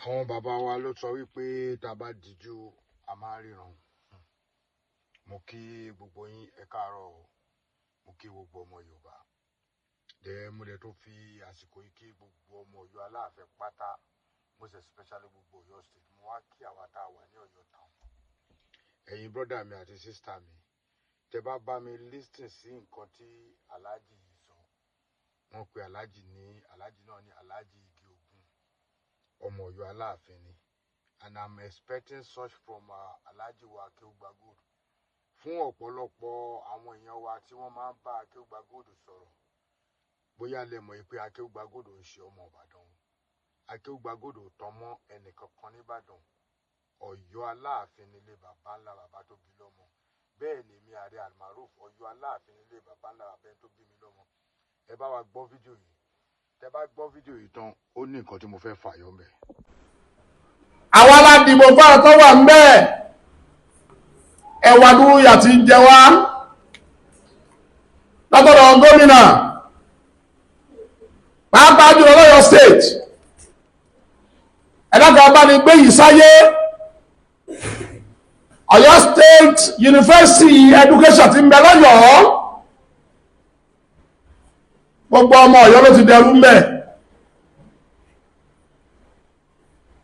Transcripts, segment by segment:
Àwọn bàbá wa ló sọ wípé tá a bá dijú a máa ríran. Mo kí gbogbo yín ẹ káàárọ̀ o. Mo kí gbogbo ọmọ Yorùbá. Mo dẹ̀ tó fi àsìkò yìí kí gbogbo ọmọ Ọ̀yọ́ Aláàfin pátá, most especially gbogbo Ọ̀yọ́ state. Mo wá kí àwa tá a wà ní Ọ̀yọ́ town. Ẹ̀yin brọ́dà mi àti sísítà mi, tẹ bá bá mi listen sí nǹkan tí Alhaji yìí sọ. Wọ́n pe Alhaji náà ní Alhaji Igi Ògún, ọmọ Ọ̀yọ́ Aláàfin ni. And I'm expecting such from Alhaji wa Akeugba Gold. Fún ọ̀pọ̀lọpọ̀ àwọn èèyàn wa tí wọ́n máa ń bá Akeugba Gold sọ̀rọ̀, bóyá lẹ mọ̀ pé Akeugba Gold ń ṣe ọmọ Ìbàdàn. Akeugba Gold ò tán mọ́ ẹnìkankan nìbàdàn. Ọ̀yọ́ Aláàfin nílé bàbá ńlá bàbá tó bí lọ́mọ. Bẹ́ẹ̀ ni mi Ààrẹ Almaroof Ọ̀yọ́ Aláàfin nílé bàbá ńlá bàbá tó bí mi lọ́mọ. Ẹ bá wa gbọ́ fídíò yìí. Tẹ bá gbọ́ fídíò yìí tán, ó ní nǹkan tí mo fẹ́ fàyọ ńbẹ̀. Àwa la dìbò fáwọn tó wà ńbẹ̀. Ẹwà dúró yà ti ń jẹ wá látọ̀dọ̀ gómìnà pàápàá jùlọ l'Ọ̀yọ́ state. Ẹ̀dàkà bá ní gbé yìí sáyé. Ọ̀yọ́ State University Education ti ń bẹ l'Ọ̀yọ́. Gbogbo ọmọ Ọ̀yọ́ ló ti dẹrú ńbẹ̀.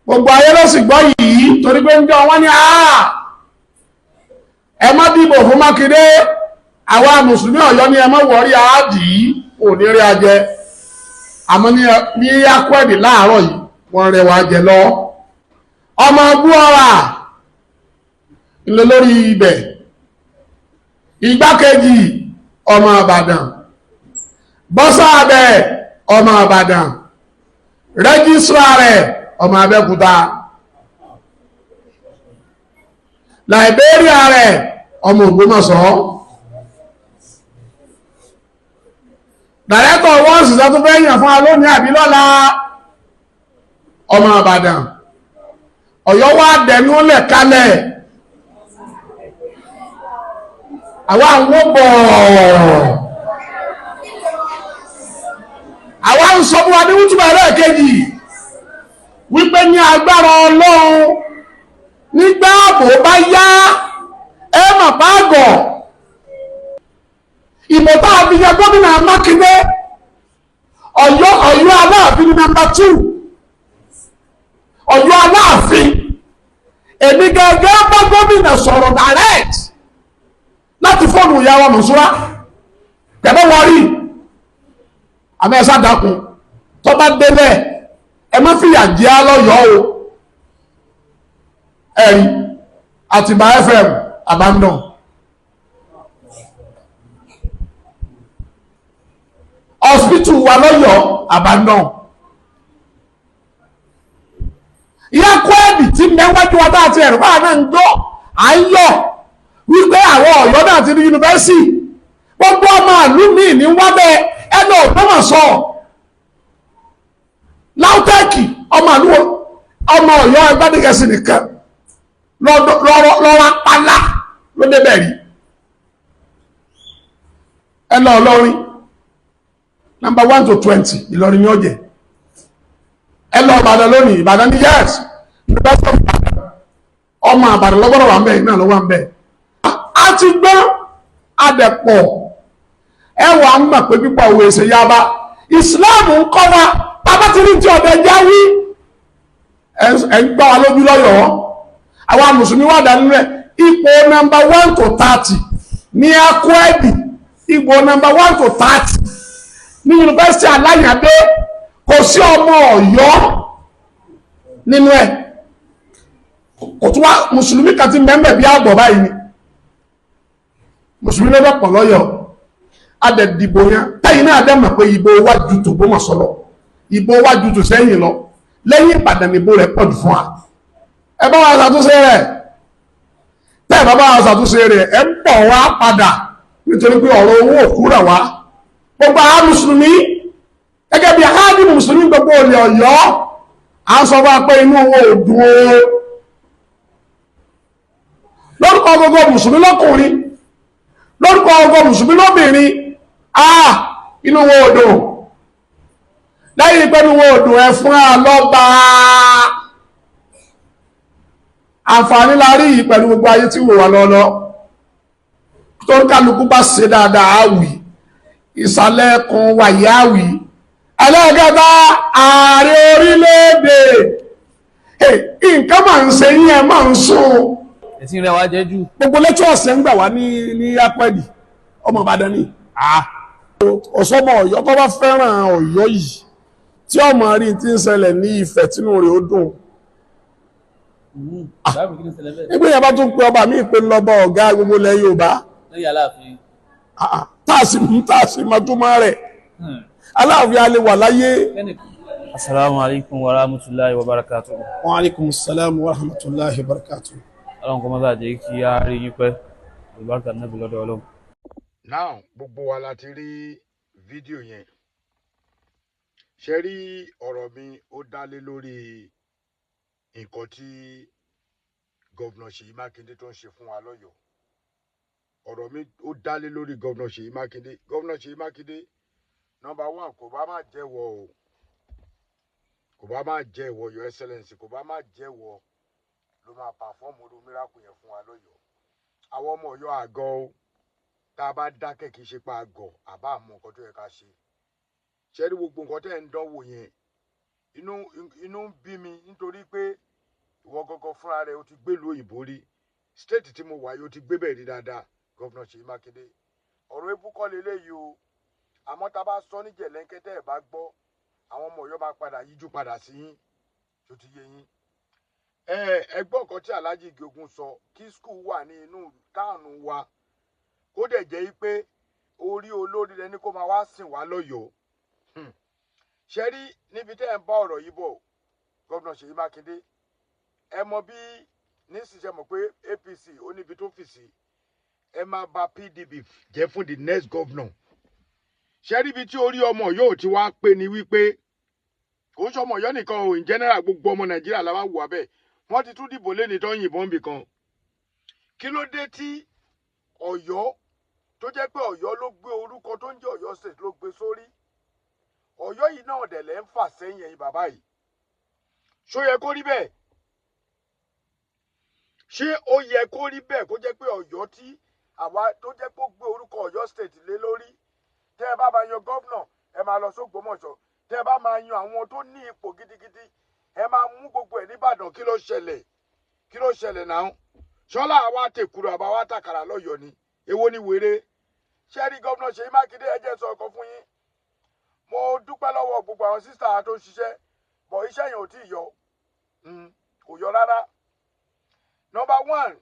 Gbogbo ayé ló sì gbọ́ yìí torí pé ń jọ wọ́n ní ẹ má dìbò fún Mákindé, àwa mùsùlùmí Ọ̀yọ́ ní ẹ má wọ̀rí àádì òní rí ajẹ. Àmọ́ ní akọ́ẹ̀dì láàárọ̀ yìí wọ́n rẹwà jẹ lọ. Ọmọ Gbúọ̀rà ilé lórí ibẹ̀, igbákejì ọmọ Ìbàdàn, bọ́sàbẹ̀ ọmọ Ìbàdàn, rẹ́gísírà rẹ̀ ọmọ Abẹ́òkúta, làìbéríà rẹ̀ ọmọ Ògbómọ̀ṣọ́, dàrẹ́tọ̀ wọ́n sì sọ́tún fẹ́ yàn fún alóní àbílọ́lá ọmọ Ìbàdàn. Ọ̀yọ́ wá dẹ̀nú lẹ̀ kalẹ̀. Àwa àwọn bọ̀ àwa ń sọ fún wa ní wútúbà ẹlẹ́ẹ̀kejì wípé ní agbára Ọlọ́run nígbà ààbò bá yá ẹ mà bá gọ̀. Ìbò tá a fi yẹ gómìnà Mákindé Ọ̀yọ́ Aláàfin ní nọ́mbà 2. Ọ̀yọ́ Aláàfin, èmi gẹ́gẹ́ bá gómìnà sọ̀rọ̀ direct láti fóònù ìyàwó Mọ̀súrá tẹ̀bọ́ wọrí àmì ẹ̀sá dákun tó bá délẹ̀ ẹ má fìyà jẹ lọ́yọ́ o. ẹ̀rí Àtìbà FM abandon, hospital wa lọ́yọ́ abandon, ìyá kọ́ẹ̀dì tí mẹ́wájú wa tá àti ẹ̀rọ báà náà ń gbọ́ à ń yọ̀ wípé àwọn Ọ̀yọ́ náà ti ní yunifásitì. Gbogbo ọmọ ìlú míì ní wábẹ́ ẹnu Ògbómọ̀ṣọ́, láútẹ́ẹ̀kì ọmọ Ọ̀yọ́ Ẹgbẹ́dìgẹ̀sì nìkan lọ́wọ́ pálá ló débẹ̀ rí. ẹ lọ Ìlọrin nọ́mbà 1 to 20 Ìlọrin yóò jẹ. ẹ lọ Ìbàdàn lónìí, Ìbàdàn ní yes ọmọ Ìbàdàn lọ́gbọ́dọ̀ wà ń bẹ̀ náà ló wà ń bẹ̀. A ti gbọ́ adẹ̀pọ̀ ẹwà ń mọ̀ pé pípọ̀ òwe ṣe yába. Ìsìláàmù ń kọ́ wa bàbá ti rí tí ọ̀dẹ̀ jáwí ẹ̀ ń gbọ́ wa lójú lọ́yọ̀ọ́. Àwa mùsùlùmí wà dání rẹ̀ ipò nọ́mbà 1 to 30 ní akọ́ẹ̀dì, ipò nọ́mbà 1 to 30 ní yunifásitì Aláyàndé. Kò sí ọmọ Ọ̀yọ́ nínú ẹ̀. Kò tún wá mùsùlùmí kan ti mẹ́mẹ́ bí àgbọ̀ báyìí ni. Mùsùlùmí lọ́dọ̀ pọ̀ lọ́yọ̀ adẹ̀dìbò yẹn tẹ́yìn náà dẹ́ mọ̀ pé ìbò wájú tó Ògbómọ̀ṣọ́ lọ, ìbò wájú tó sẹ́yìn lọ, lẹ́yìn Ìbàdàn ìbò rẹ̀ pọ̀ jù fún wa. Ẹ bá wa ṣàtúnṣe rẹ̀, tẹ́ ẹ bá wa ṣàtúnṣe rẹ̀ ẹ ń bọ̀ wá padà nítorí pé ọ̀rọ̀ owó òkú rẹ̀ wá. Gbogbo àwọn mùsùlùmí gẹ́gẹ́ bí akáàdì mùsùlùmí gbogbo olè Ọ̀yọ́ à ń sọ fún wa pé inú owó òdùn o. Lórúkọ gbogbo mùsùlùmí lọ́kùnrin, lórúkọ gbogbo mùsùlùmí lóbìnrin, inú owó òdùn lẹ́yìn pẹ̀lú owó òdùn ẹ fún àlọ́ba àǹfààní la rí yìí pẹ̀lú gbogbo ayé tí wò wá lọ́lọ́ tó ń kálukú bá ṣe dáadáa àwì ìsàlẹ̀ kan wàyí àwì ẹlẹ́gẹ̀ta ààrẹ orílẹ̀-èdè nǹkan máa ń ṣe yín ẹ máa ń sún ẹ̀sìn rẹ̀ wá jẹ́ jù. gbogbo lẹ́tọ́ ọ̀sẹ̀ ń gbà wá ní apẹ́dì ọmọ Ìbàdàn ni ọ̀sọ́mọ Ọ̀yọ́ tó bá fẹ́ràn Ọ̀yọ́ yìí tí ọmọ rí ti ń ṣẹlẹ̀ ní Ifẹ̀ tínú rẹ̀ ó dùn nígbà yẹn bá tún pe ọba mi pé lọ́bọ̀ ọ̀gá gbogbo ilẹ̀ Yorùbá táàsì máa tún máa rẹ̀ Aláàfin alẹ́ wà láyé. Assalamu alaikum wa rahmatullahi wa barakatuh. Wa alaikum assalam wa rahmatullahi wa barakatuh. Ọlọ́run kọ́ mọ́sá jẹ́ kí a rí yín pẹ́ ìbáraka náà bí lọ́dọ̀ Ọlọ́run. Now gbogbo wa la ti rí fídíò yẹn ṣe rí ọ̀rọ̀ mi ó dá lé lórí nǹkan tí gọ́vnà Ṣèyí Mákindé tó ń ṣe fún wa lọ́yọ̀ọ́. Ọ̀rọ̀ mi ó dá lé lórí gọ́vnà Ṣèyí Mákindé. Gọ́vnà Ṣèyí Mákindé number one kò bá má jẹ́wọ́ o kò bá má jẹ́wọ́ your excellence kò bá má jẹ́wọ́ ló máa pàfọ́ọ̀mù orí miracle yẹn fún wa lọ́yọ̀ọ́. Àwọn ọmọ Ọ̀yọ́ àgọ́ o tá a bá dákẹ́ kì í ṣe pa àgọ́ àbá àmọ́ nǹkan tó yẹ ká ṣe. Ṣé rí gbogbo nǹkan tẹ́ ẹ̀ ń dánwò yẹn inú ń bí mi nítorí pé ìwọ gọ́gọ́ fúnra rẹ̀ o ti gbé ìlú òyìnbó rí stéètì tí mo wà yìí o ti gbé bẹ́ẹ̀ rí dáadáa gọ́vnà Ṣèyí Mákindé. Ọ̀rọ̀ ebú kọ́ leléyìí o àmọ́ tá a bá sọ ní jẹ̀lẹ́ńkẹ́ tẹ́ ẹ̀ bá gbọ́ àwọn ọmọ Ọ̀yọ́ bá padà yíjú padà sí yín tó ti yé yín. Ẹgbọ́n kan tí Alhaji Ige Ogun sọ kí skul wà ní inú táànù wa kó dẹ̀ jẹ́ pé orí olórí rẹ ní kó máa wá sìn wá lọ́yọ̀ọ́. Ṣé rí níbi tẹ́ ẹ̀ ń bá ọ̀rọ̀ yìí bọ̀ gọ́vnà Ṣèyí Mákindé ẹ mọ bí nísinsìnyí mọ̀ pé APC ó níbi tó fì sí ẹ máa bà PDP jẹ́ fún the next governor. Ṣé rí ibi tí orí ọmọ yóò ti wá pé ni wípé kò ń ṣọmọ Ọ̀yọ́ nìkan o in general gbogbo ọmọ Nàìjíríà la wá wù abẹ́ wọ́n ti tún dìbò lé ní tó yìnbọn bì kan. Kí ló dé tí Ọ̀yọ́ tó jẹ́ pé Ọ̀yọ́ ló gbé orúkọ tó ń jẹ́ Ọ̀yọ́ state ló gbé sórí Ọ̀yọ́ yìí náà dẹ̀ lẹ́ ń fà sẹ́yìn ẹ̀yin bàbá yìí ṣó yẹ kó rí bẹ́ẹ̀ ṣé ó yẹ kó rí bẹ́ẹ̀ kó jẹ́ pé Ọ̀yọ́ tí àwa tó jẹ́ pé ó gbé orúkọ Ọ̀yọ́ state lé lórí tẹ́ ẹ bá máa yan gọ́vnà ẹ máa lọ s'Ógbómọ̀ṣọ́ tẹ́ ẹ bá máa yan àwọn tó ní ipò gidigidi ẹ máa mú gbogbo ẹ̀ nìbàdàn kí ló ṣẹlẹ̀ náà ṣọlá àwa tèkùrọ̀ àbá wa tàkàrà lọ́yọ̀ọ́ ni èwo ni wèrè ṣé rí gọ́vnà Ṣèyí Mákindé ẹ jẹ́ sọ ọkọ fún yín mo dúpẹ́ lọ́wọ́ gbogbo àwọn sísá tó ń ṣiṣẹ́ bọ̀ iṣẹ́ yẹn ò tí ì yọ kò yọ rárá. Number one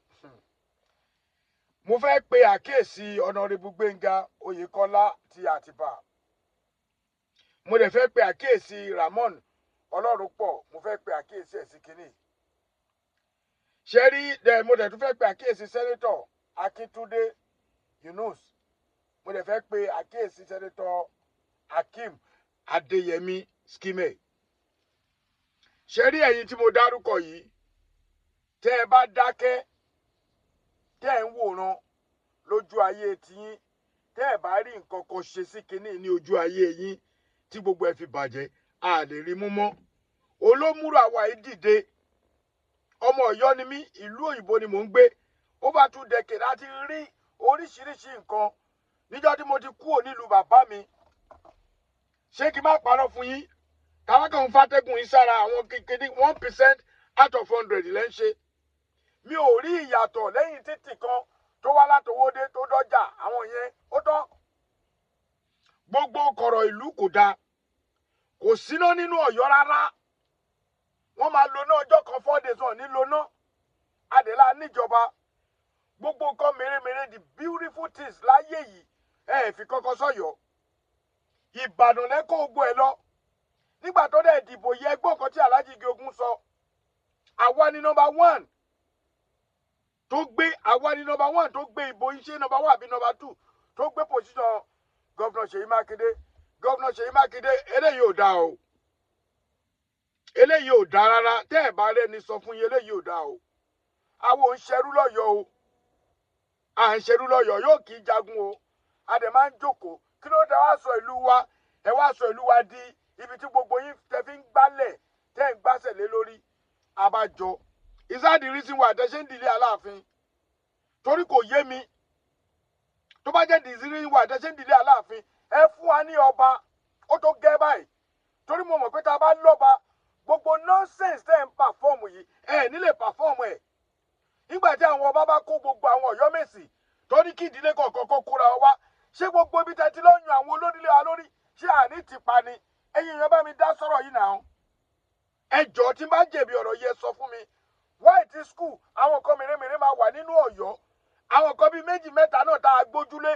mo fẹ́ pe àkíyèsí Honorable Gbénga Oyèkọ́lá ti Àtìbà mo dẹ̀ fẹ́ pe àkíyèsí Ramon Ọlọ́runpọ̀ mo fẹ́ pe àkíyèsí ẹ̀ sí kínní ṣe rí mo dẹ̀ tún fẹ́ pe àkíyèsí sẹ́nétọ̀ Akíntúndé Yunus mo dẹ̀ fẹ́ pe àkíyèsí sẹ́nétọ̀ Akeem Adéyẹmí Skime ṣe rí ẹ̀yin tí mo dárúkọ yìí tẹ́ ẹ bá dákẹ́ tẹ́ ẹ ń wòran lójú ayé tiyín tẹ́ ẹ bá rí nǹkan kan ṣe sí kinní ní ojú ayé yín tí gbogbo ẹ fi bàjẹ́ a lè rí mú mọ́ olómúrò àwa yìí dìde ọmọ Ọ̀yọ́ ni mí ìlú òyìnbó ni mò ń gbé over 2 decades láti rí oríṣiríṣi nǹkan níjọ́ tí mo ti kúrò nílùú bàbá mi ṣé kí n má parọ́ fún yín káwákàn ń fàtẹ́gùn yín sára àwọn kékeré 1% out of 100 lẹ́ ń ṣe mi ò rí ìyàtọ̀ lẹ́yìn títì kan tó wá látòwódé tó dọ́jà àwọn yẹn ó tán gbogbo kọ̀rọ̀ ìlú kò dáa kò síná nínú Ọ̀yọ́ rárá wọ́n máa lo náà ọjọ́ kan 4 days wọn ní lo náà adèlà níjọba gbogbo nǹkan mèremère the beautiful things láyé yìí ẹ fi kọ́kọ́ sọ̀yọ́ Ìbàdàn lẹ́kọ̀ọ́ ogun ẹ̀ lọ nígbà tó dẹ̀ dìbò yẹ ẹgbọ́n kan tí Alhaji Ige Ogun sọ àwa ni number 1 tó gbé àwa ni number 1 tó gbé ìbò iṣẹ́ number 1 àbí number 2 tó gbé position gọ́vnà Ṣèyí Mákindé gọ́vnà Ṣèyí Mákindé eléyìí ò dáa o eléyìí ò dáa rárá tẹ́ ẹ̀ bá rẹ́ni sọ fún yín eléyìí ò dáa o àwọn ò ń ṣerú lọ́yọ̀ọ́ o à ń ṣerú lọ́yọ̀ọ́ yóò kì í jagun o a dẹ̀ máa ń jókòó kí ló dé wá sọ ìlú wa ẹ wá sọ ìlú wa di ibi tí gbogbo yín tẹ fi ń gbálẹ̀ tẹ́ ń gbásẹ̀ lé lórí abájọ is that the reason why tẹ́ ṣe ń delay Aláàfin torí kò yé mi tó bá jẹ́ the reason why tẹ́ ṣe ń delay Aláàfin ẹ fún wa ní ọba ó tó gẹ́ báyìí torí mo mọ̀ pé tá a bá lọ́ba gbogbo nonsense tẹ́ ń perform yìí ẹ nílé perform ẹ̀ nígbà tí àwọn ọba bá kó gbogbo àwọn Ọ̀yọ́mèsì tó ní kí ìdílé kọ̀ọ̀kan kó kóra wá ṣé gbogbo ibi tẹ́ ti lọ́yún àwọn olódílé wa lórí ṣé àní ti pa ni ẹ̀yin èèyàn bá mi dá sọ̀rọ̀ yìí náà ẹ jọ̀ọ́ tí n bá jẹ̀bi ọ̀rọ̀ yẹ sọ fún mi why ti school àwọn kan mèremère máa wà nínú Ọ̀yọ́ àwọn kan bíi méjì mẹ́ta náà tá a gbójúlé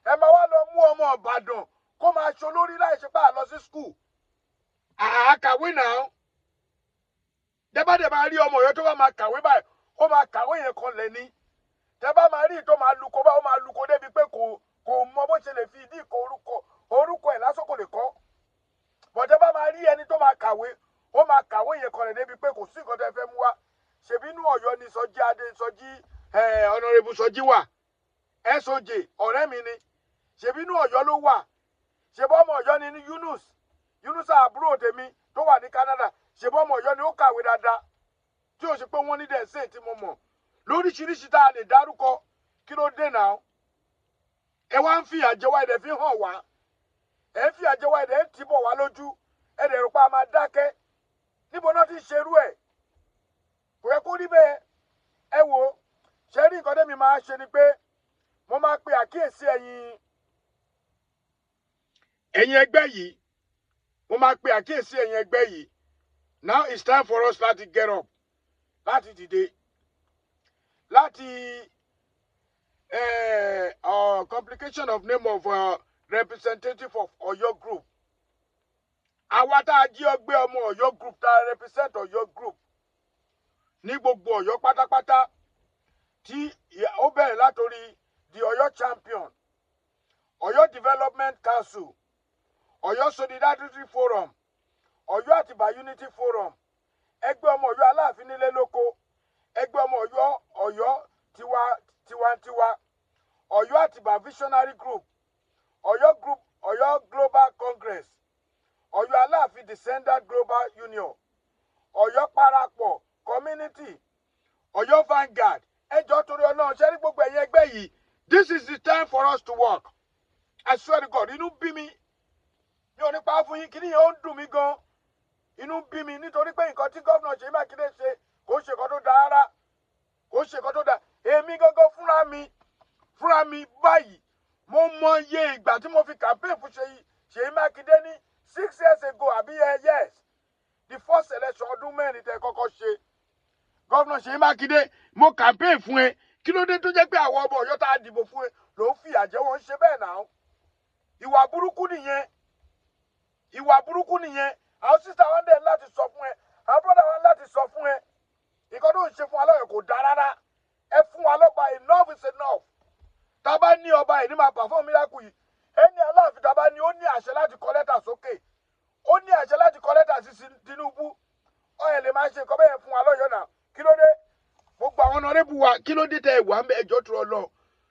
ẹ máa wá lọ mú ọmọ Ìbàdàn kó máa ṣe olórí láì ṣe pé à lọ sí school àkàwé náà dẹ́bàdẹ́ máa rí ọmọ Ọ̀yọ́ tó bá máa kàwé báyìí ó máa kàwé yẹn kan lẹ̀ ní tẹ́ bá máa rí tó máa lukọ báyìí ó máa lukọ débi pé kò mọ bó ṣe lè fi ìdí ìkọ orúkọ ẹ̀ lásán kò lè kọ́ bọ̀dẹ́ bá máa rí ẹni tó máa kàwé ó máa kàwé yẹn kan lẹ̀ débi pé kò sí nǹkan tẹ́ fẹ́ mú wá ṣèbí inú Ọ̀yọ́ ni Sọjí Adé Sọjí Honorable Sọjí wà SOJ ọ̀rẹ́ mi ni ṣèbí inú Ọ̀yọ́ ló wà ṣèbí ọmọ Ọ̀yọ́ ni Yunus àbúrò tèmi tó wà ní Canada ṣèbí ọmọ Ọ̀yọ́ ni ó kàwé dáadáa tí ó ṣe pé wọ́n ní dẹ̀sẹ̀ tí mo mọ̀ lóríṣiríṣi tá a lè dárúkọ kí ló dé náà ẹ wá ń fi àjẹwá ẹ̀dẹ̀ fi hàn wá ẹ ń fi àjẹwá ẹ̀dẹ̀ ń tìbọ̀ wá lójú ẹ̀dẹ̀ rò pé a máa dákẹ́ níbo náà ti ń ṣerú ẹ̀ kò yẹ kó rí bẹ́ẹ̀ ẹ wò ó ṣe rí nǹkan tẹ́mi máa ṣe ni pé mo máa pe àkíyèsí ẹ̀yin ẹgbẹ́ yìí mo máa pe àkíyèsí ẹ̀yin ẹgbẹ́ yìí now it's time for us láti get up láti dìde láti complication of name of representative of Ọ̀yọ́ group àwa tá a jí ọgbẹ́ ọmọ Ọ̀yọ́ group tá a represent Ọ̀yọ́ group ní gbogbo Ọ̀yọ́ pátápátá tí ó bẹ̀rẹ̀ látòrí the Ọ̀yọ́ champion Ọ̀yọ́ development council Ọ̀yọ́ solidarity forum Ọ̀yọ́ Àtìbà unity forum ẹgbẹ́ ọmọ Ọ̀yọ́ Aláàfin nílé lóko ẹgbẹ́ ọmọ Ọ̀yọ́ tiwantiwa Ọ̀yọ́ Àtìbà visionary group Ọ̀yọ́ global congress Ọ̀yọ́ Aláàfin descendant global union Ọ̀yọ́ parapọ̀ community Ọ̀yọ́ vanguard ẹjọ́ torí Ọlọ́run ṣe rí gbogbo ẹ̀yin ẹgbẹ́ yìí this is the time for us to work I swear to God inú bí mi ní onípa fún yín kí ni yẹn ó ń dùn mí gan inú bí mi nítorí pé nǹkan tí gómìnà Ṣèyí Mákindé ṣe kò ṣe nǹkan tó dáa rárá kò ṣe nǹkan tó dáa èmi gángan fúnra mi báyìí mo mọ iye ìgbà tí mo fi campaign fún Ṣèyí Mákindé ní 6 years ago àbí yes the first election ọdún mẹ́rin tẹ́ kọ́kọ́ ṣe gómìnà Ṣèyí Mákindé mo campaign fún ẹ kí ló dé tó jẹ́ pé àwọn ọmọ Ọ̀yọ́ tá a dìbò fún ẹ ló ń fi àjẹ́ wọn ṣe bẹ́ẹ̀ náà ìwà burúkú nìyẹn àwọn sísá wọn dẹ̀ láti sọ fún ẹ àwọn bọ́dà wọn láti sọ fún ẹ nǹkan tó ń ṣe fún aláwọ̀ kò dáa rárá ẹ fún wa lọ́ba enough is enough tá a bá ní ọba ẹ̀ ní máa perform miracle yìí ẹni Aláàfin tá a bá ní ó ní àṣẹ láti kọ lẹ́tà sókè ó ní àṣẹ láti kọ lẹ́tà sí Tinubu ọ̀yẹ̀ lè máa ṣe nǹkan bẹ́ẹ̀ fún wa lọ́yọ̀ọ́ náà kí ló dé gbogbo àwọn ọ̀nàrẹ́bù wa kí ló dé tẹ ìwà ẹjọ́ tó lọ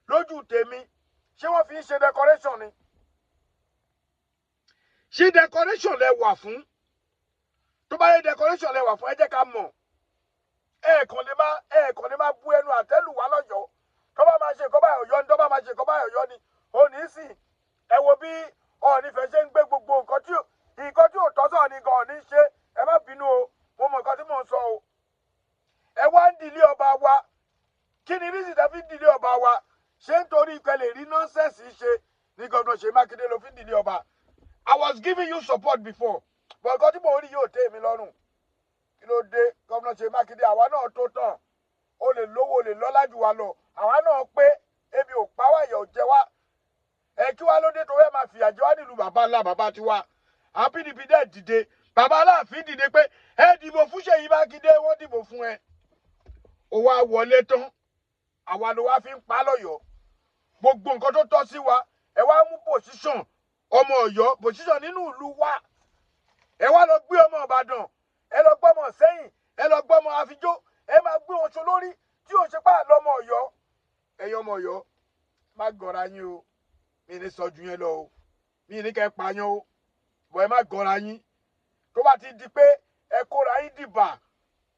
lójú tèmi ṣé wọ́n fi ń ṣe decoration ni ṣé decoration lẹ wà fún tó bá yẹ decoration lẹ wà fún ẹ jẹ́ ká mọ̀ ẹ̀ẹ̀kan lè má bú ẹnu àtẹ́lù wa lọ́yọ̀ọ́ tó bá máa ṣe nǹkan báyọ̀ yọ ni tó bá máa ṣe nǹkan báyọ̀ yọ ni ò ní sìn ẹ wo bí Ọọ̀nìfẹ́ ṣe ń gbé gbogbo nǹkan tí ò tọ́ sọ̀ ni gan-an ní ṣe ẹ má bínú o mo mọ̀ nǹkan tí mò ń sọ o ẹ wá ń dìlé ọba wa kí ni rísì tẹ́ fi ń dìlé ọba wa ṣé nítorí ìpẹlẹ̀ rí nọ́ńsẹ̀sì ṣe ní gómìnà Ṣèyí Mákindé ló fi ń dìlé ọba I was giving you support before but nǹkan tí mo rí yóò tẹ́ èmi lọ́rùn kí ló dé gómìnà Ṣèyí Mákindé àwa náà tó tàn o lè lówó o lè lọ́lá jù wá lọ àwa náà pé ebi ò pa wá ìyà ò jẹ wá ẹ kí wá ló dé tó fẹ́ máa fìyà jẹ wá nílùú bàbá ńlá bàbá tiwa àwọn PDP dẹ̀ dìde bàbá Aláàfin dìde pé ẹ dìbò fún Ṣèyí Mákindé wọ́n dìbò fún ẹ ó wá wọlé tán àwa ló wá fi ń pa lọ́yọ̀ọ́ gbogbo nǹkan tó tọ́ sí wa ẹ wá mú position ọmọ Ọ̀yọ́ position nínú ìlú wa ẹ wá lọ gbé ọmọ Ìbàdàn ẹ lọ gbọ́mọ Ṣẹ́yìn ẹ lọ gbọ́mọ Àfijó ẹ máa gbé wọn so lórí tí ò ṣe pá lọ́mọ Ọ̀yọ́ ẹ̀yin ọmọ Ọ̀yọ́ má gọra yín o mi ní sọ ju yẹn lọ o mi ní kẹ́ pa yín o bọ̀ ẹ má gọra yín tó bá ti di pé ẹ kóra yín dìbà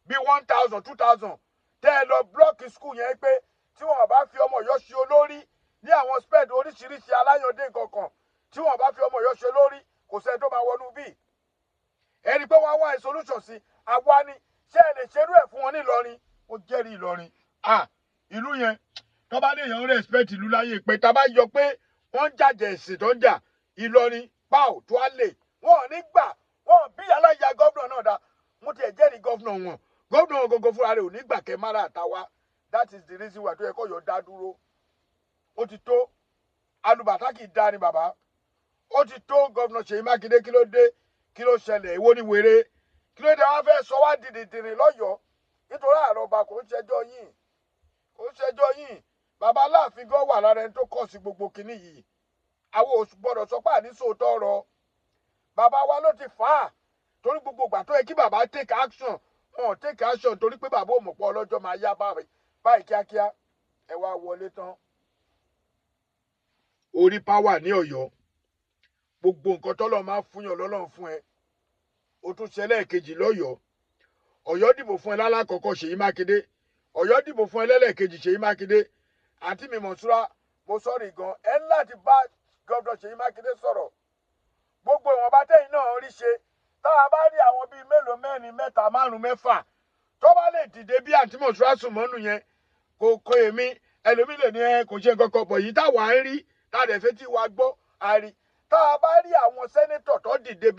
bí 1,000 2,000 tẹ́ ẹ lọ blọ́ọ̀kì skul yẹn pé tí wọ́n bá fi ọmọ Ọ̀yọ́ ṣe olórí ní àwọn sped oríṣiríṣi aláyọ̀dé kankan tí wọ́n bá fi ọmọ Ọ̀yọ́ ṣe olórí kò sẹ́ni tó máa wọnú bí. ẹni pé wọ́n á wá solution sí àwa ni ṣé ẹ lè ṣerú ẹ̀ fún wọn ní Ìlọrin ó jẹ́rìí Ìlọrin ìlú yẹn tó bá lè yàn respect ìlú láyé pé tá a bá yọ pé wọ́n ń jàjẹ̀ ẹ̀sìn tó ń jà Ìlọrin pàó tó á lè wọ́n ò ní gbà wọ́n bí aláya gọ́vnà náà dá mo tiẹ̀ jẹ́rìí gọ́vnà wọn gọ́vnà wọn gógó fúnra rẹ̀ ò ní gbà kẹ́ mára àtàwa that is the reason why tó yẹ kó yọ dá dúró ó ti tó alùbàtà kì í dá ni bàbá ó ti tó gọ́vnà Ṣèyí Mákindé kí ló dé kí ló ṣẹlẹ̀ èwo ni wèrè kí ló dé wọ́n fẹ́ sọ wá dìdìdìrì lọ́yọ̀ọ́ nítorí àrọ̀bà kò ń ṣẹjọ́ yín kò ń ṣẹjọ́ yín bàbá Aláàfin gan wà lára ẹni tó kọ̀ sí gbogbo kinní yìí àwọn ò gbọ́dọ̀ sọ pé àní sòótọ́ ọ̀rọ̀ bàbá wa ló ti fà á torí gbogbo ìgbà tó yẹ kí bàbá take action wọn ò take action torí pé bàbá ò mọ̀ pé ọlọ́jọ́ máa yá báyìí kíákíá ẹ wá wọlé tán. orí power ní Ọ̀yọ́ gbogbo nǹkan tọ́lọ́ máa fún yàn lọ́lọ́run fún ẹ o tún ṣẹlẹ̀ kejì lọ́yọ̀ọ́ Ọ̀yọ́ dìbò fún ẹ lálákọ̀ọ́kọ́ Ṣèyí Mákindé Ọ̀yọ́ dìbò fún ẹ lẹ́lẹ́kejì Ṣèyí Mákindé àǹtí mi Mọ̀súrà mo sọ̀rọ̀ gan ẹ ń láti bá gọ́vnà Ṣèyí Mákindé sọ̀rọ̀ gbogbo ìwọ̀nba tẹ́yìn náà rí ṣe tá a bá rí àwọn bíi mélòó mẹ́rin mẹ́ta márùn mẹ́fà tó bá lè dìde bí àǹtí Mọ̀súrà Sùmọ́nù yẹn kò kó èmi ẹlòmí lè ní ẹ kò ṣe nǹkan kan pọ̀ yìí táwa ń rí tá a dẹ̀ fẹ́ tí wa gbọ́ àrí tá a bá rí àwọn sẹ́nétọ̀ tó dìde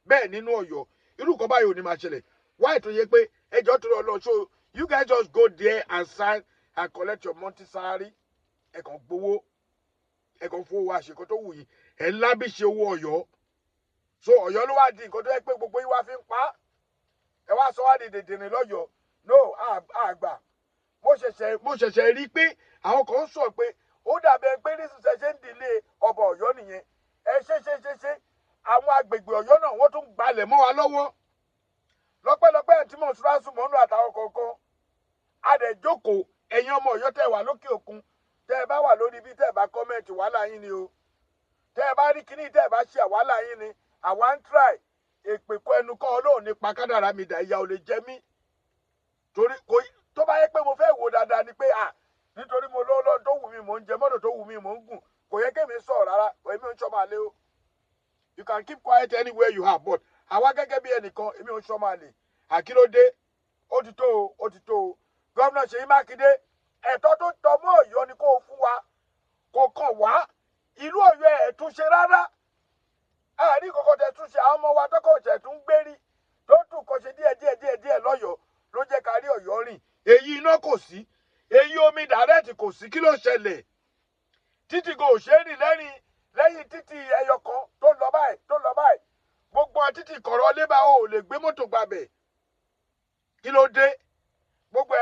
bẹ́ẹ̀ nínú Ọ̀yọ́ irú kan báyìí ò ní máa ṣẹlẹ̀ wáyé tó yẹ pé ẹjọ́ tó lọ so you guys just go there and sign and collect your monthly salary ẹ kàn gbowó ẹ kàn fowó wa ṣe kó tó wù yín ẹ ńlá bí ṣe owó Ọ̀yọ́ so Ọ̀yọ́ ló wá di nǹkan tó yẹ pé gbogbo yín wá fi ń pa ẹ wá sọ wá di dèdèrè lọ́yọ̀ọ́ no àgbà mo ṣẹ̀ṣẹ̀ rí pé àwọn kan ń sọ pé ó dàbẹ̀ pé ní ṣẹ̀ṣẹ̀ ń dìlé ọba Ọ̀yọ́ nìyẹn ẹ ṣe àwọn agbègbè Ọ̀yọ́ náà wọ́n tún gbalẹ̀ mọ́ wa lọ́wọ́ lọ́pẹ́lọpẹ́ tí mo sùrà Sùmọ́nù àtàwọn kọ̀ọ̀kan adẹ̀jókòó ẹ̀yin ọmọ Ọ̀yọ́ tẹ́ wà lókè òkun tẹ́ ẹ bá wà lórí bí tẹ́ ẹ bá kọ́mẹ̀ntì wàhálà yín ni o tẹ́ ẹ bá rí kíní tẹ́ ẹ bá ṣe wàhálà yín ni àwa ń try èpè kọ ẹnu kọ́ Ọlọ́run nípa kádàrá mi dà ìyà ò lè jẹ mí torí tó bá yẹ pé mo fẹ́ wò dáadáa ni pé nítorí mo lọ́ọ́ tó wù mí mò ń jẹ mọ́tò tó wù mí mò ń gùn kò yẹ kémi sọ̀rọ̀ rárá èmi ò ń sọ máa lé o you can keep quiet anywhere you are but àwa gẹ́gẹ́ bí ẹnìkan èmi ò ń sọ máa lè àkílódé ó ti tó o gómìnà Ṣèyí Mákindé ẹ̀tọ́ tó tọ́ mọ́ Ọ̀yọ́ ni kò fún wa kò kàn wá ìlú Ọ̀yọ́ ẹ̀ tún ṣe rárá àárín kọ̀ọ̀kan tẹ̀ tún ṣe àwọn ọmọ wa tọ́kọ̀ tẹ̀ tún gbérí tó tún kọ́ ṣe díẹ̀ lọ́yọ̀ọ́ ló jẹ́ ká rí Ọ̀yọ́ rìn èyí iná kò sí èyí omi dàrẹ́ẹ̀tì kò sí kí ló ṣẹlẹ̀ títì kò ṣe é rìn lẹ́yìn títì ẹyọ kan tó lọ báyìí gbogbo títì kọ̀rọ̀ lébà ò lè gbé mọ́tò gbàbẹ̀ kí ló dé gbogbo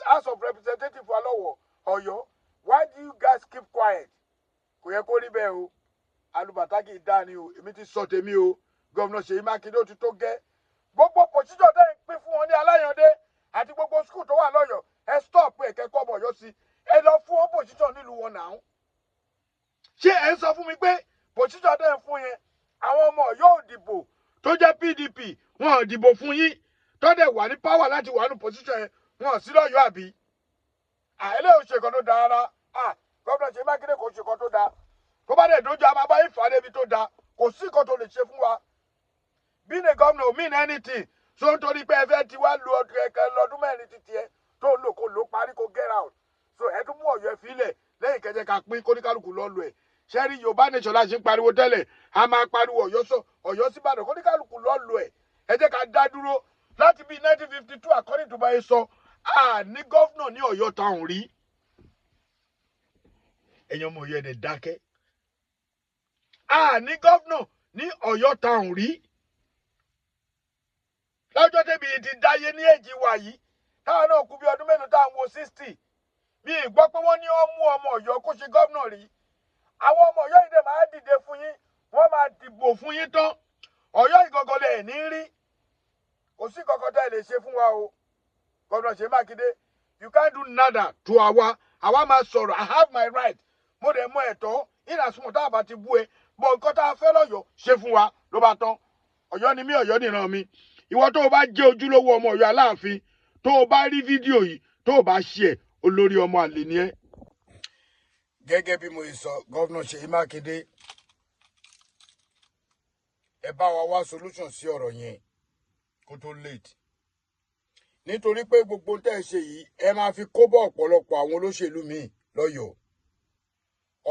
House of Representatives wa lọ́wọ́ Ọ̀yọ́ why do you guys keep quiet kò yẹ kó rí bẹ́ẹ̀ o alùbàtà kì í dá ni o èmi ti sọ tèmi o gọ́vnà Ṣèyí Mákindé ó ti tó gẹ́ gbogbo pòsíṣọ̀ tẹ́ ń pín fún wọn ní Aláyọ̀dé àti gbogbo skul tó wà lọ́yọ̀ọ́ ẹ stop ẹ̀kẹ́kọ̀ọ́ ọmọ Ọ̀yọ́ sí ẹ lọ fún wọn pòsíṣọ̀ nílùú wọn náà ṣé ẹ ń sọ fún mi pé pòsíṣọ̀ tẹ́ ń fún yẹn àwọn ọmọ Ọ̀yọ́ ò dìbò tó jẹ́ PDP wọn ò dìbò fún yín tó dẹ̀ wà ní power láti wà ní pòsíṣọ̀ yẹn wọn ò sí lọ́yọ̀ọ́ àbí eléyìí ò ṣe kan tó dáa rárá gọ́vnà Ṣèyí Mákindé kò ṣe kan tó dáa tó bá dẹ̀ dójú àmọ́ abáyé fàdé ibi tó dáa kò sí kan tó lè ṣe fún wa being a governor mean anything so nítorí pé ẹ fẹ́ ti wá lu ọdún ẹ̀kẹ́ lọ́dún mẹ́rin títí ẹ tó ń lò kó ló parí kó get out so ẹ tún mú Ọ̀yọ́ ẹ fílẹ̀ lẹ́yìn kẹjẹ ká pín kóníkálukú lọ lù ẹ̀ ṣẹ́rí Yorùbá nation láti ń pariwo tẹ́lẹ̀ a máa pariwo Ọ̀yọ́ sí Ìbàdàn kóníkálukú lọ lù ẹ̀ ẹ jẹ́ ká dá dúró láti bí 1952 according to báyìí sọ ní gọ́fúnà ní Ọ̀yọ́ táwọn rí ẹ̀yin ọmọ Ọ̀yọ́ ẹ̀dẹ̀ dákẹ́ ní gọ́fúnà ní Ọ̀yọ́ táwọn rí lọ́jọ́ tẹ́bi ti dáyé ní èjì wa yìí táwọn náà kú bí ọdún mélòó táwọn wo 60 bí ìgbọ́ pé wọ́n ní ó mú ọmọ Ọ̀yọ́ kó ṣe gọ́fúnà rí àwọn ọmọ Ọ̀yọ́ ìdè máa dìde fún yín wọ́n máa dìbò fún yín tán Ọ̀yọ́ ìgangan lẹ̀ ní rí kò sí kankan tẹ́ ẹ lè ṣe fún wa o gọ́fúnà Ṣèyí Mákindé you can't do nada to àwa máa sọ̀rọ̀ I have my right mo dẹ̀ mọ ẹ̀tọ́ ìràsùnmọ̀ tá a bá ti bú ẹ bọ̀ nǹkan tá a fẹ́ lọ́yọ̀ọ́ ṣe fún wa ló bá tán Ọ̀yọ́ ni mí Ọ̀yọ́ nìran mi ìwọ tó o bá jẹ́ ojúlówó ọmọ Ọ̀yọ́ Aláàfin tó o bá rí fídíò yìí tó o bá share olórí ọmọ àlè ni ẹ́. Gẹ́gẹ́ bí mo sọ gọ́vnà Ṣèyí Mákindé ẹ bá wa wá solution sí ọ̀rọ̀ yẹn kó tó late nítorí pé gbogbo tẹ́ ẹ ṣe yìí ẹ máa fi kó bọ́ ọ̀pọ̀lọpọ̀ àwọn olóṣèlú míì lọ́yọ̀ọ́.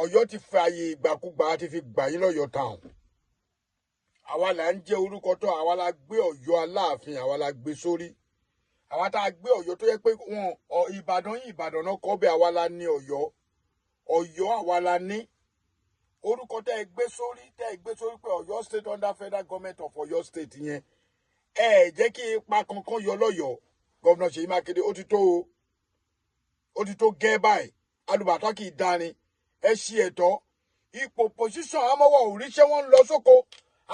Ọ̀yọ́ ti fi ààyè ìgbàkúgbà àti fi gbà yín lọ́yọ̀ọ́ town. Àwa là ń jẹ́ orúkọ tó àwa la gbé Ọ̀yọ́ Aláàfin àwa la gbé sórí. Àwa tá a gbé Ọ̀yọ́ tó yẹ pé wọn Ìbàdàn yìí Ìbàdàn náà kọ́ bẹ́ẹ̀ àwa la ní Ọ̀yọ́. Ọ̀yọ́ àwa la ní. Orúkọ tẹ́ ẹ gbé sórí pé Ọ̀yọ́ state under federal government of Ọ̀yọ́ state yẹn. Ẹ jẹ́ kí ipa kankan yọ lọ́yọ̀ọ́. Gọ́vnà Ṣèyí Mákindé ó ti tó o. Ó ti tó gẹ́ báyìí. Alùbàtà kì í dání. Ẹ ṣí ẹ̀tọ́. Ipò pòṣíṣàn àmọ́wọ́ òríṣẹ́ wọn ń lọ sóko.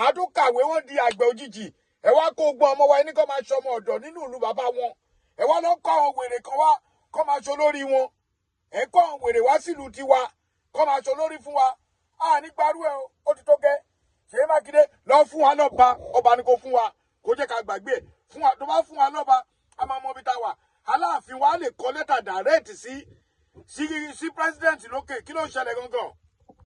Àdúkàwé wọn di àgbẹ̀ òjijì. Ẹ wá kó gbọ́n ọmọ wa ẹni kọ́ máa ṣọmọ ọ̀dọ̀ nínú ìlú bàbá wọn. Ẹ wá lọ kọ́ àwọn wèrè kan wá kọ́ máa ṣe olórí wọn. Ẹ kọ́ àwọn wèrè wá sílùú tiwa kọ́ máa ṣe olórí fún wa. A ní gbarú ẹ o, ó ti tó gẹ́. Ṣèyí Mákindé lọ fún wa lọ́ba, ọba ni kò fún wa. Kò jẹ́ ká gbàgbé ẹ̀. Fún wa tó bá fún wa lọ́ba, a máa mọ ibi tá a wà. Aláàfin wa lè kọ lẹ́tà direct sí president lókè. Kí ló ń ṣẹlẹ̀ gangan?